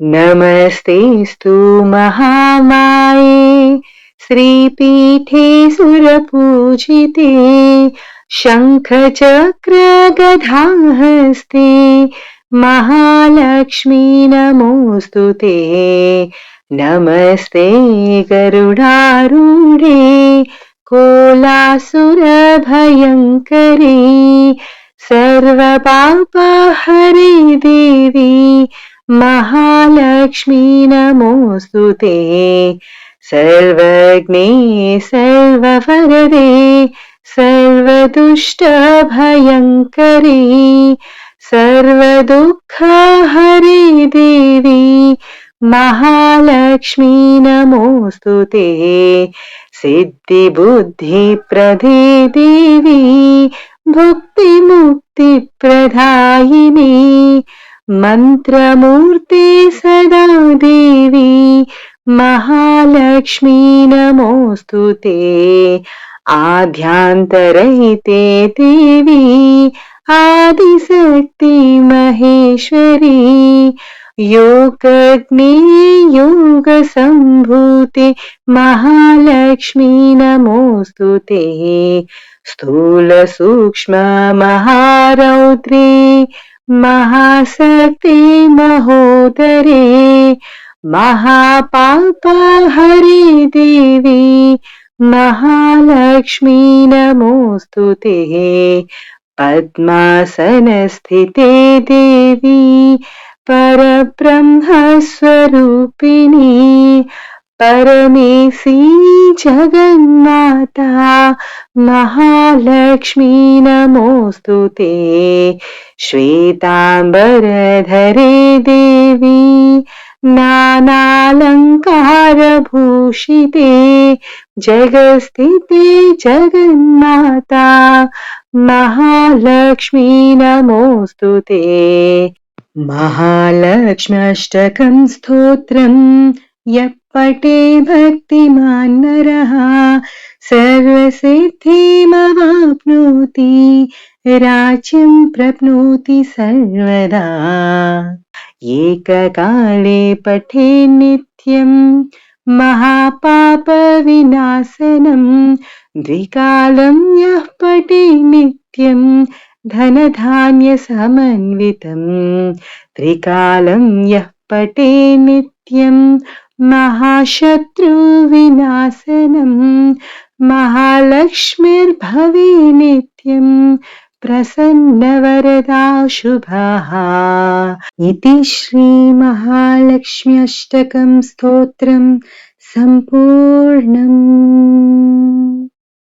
नमस्तेऽस्तु महामाये श्रीपीठे सुरपूजिते शङ्खचक्रगदाहस्ते महालक्ष्मी नमोऽस्तु ते। नमस्ते गरुडारूढे कोलासुरभयङ्करी सर्वपापहरे देवी महालक्ष्मी नमोऽस्तु ते। सर्वज्ञे सर्ववरदे सर्वदुष्टभयङ्करी सर्वदुःखहरे देवी महालक्ष्मी नमोऽस्तु ते। सिद्धिबुद्धिप्रदे देवी भुक्तिमुक्तिप्रदायिनी मन्त्रमूर्ते सदा देवी महालक्ष्मी नमोऽस्तु ते। आद्यान्तरहिते देवी आदिशक्ति महेश्वरी योगज्ञे योगसम्भूते महालक्ष्मी नमोऽस्तु ते। स्थूलसूक्ष्म महारौद्रे महाशक्ति महोदरे महापापहरे देवी महालक्ष्मी नमोऽस्तु ते। पद्मासनस्थिते देवी परब्रह्मस्वरूपिणी परमेशी जगन्माता महालक्ष्मी नमोऽस्तु ते। श्वेताम्बरधरे देवी नानालङ्कारभूषिते जगत्स्थिते जगन्माता महालक्ष्मी नमोऽस्तु ते। महालक्ष्म्यष्टकं स्तोत्रं यः पठे भक्तिमान् नरः सर्वसिद्धिमवाप्नोति राज्यं प्राप्नोति सर्वदा। एककाले पठे नित्यं महापापविनाशनं द्विकालं यः पठे नित्यं धनधान्यसमन्वितं त्रिकालं यः पठे नित्यं महाशत्रुविनाशनं महालक्ष्मीर्भवे नित्यं प्रसन्नवरदा शुभः। इति श्री महालक्ष्म्यष्टकं स्तोत्रं सम्पूर्णम्।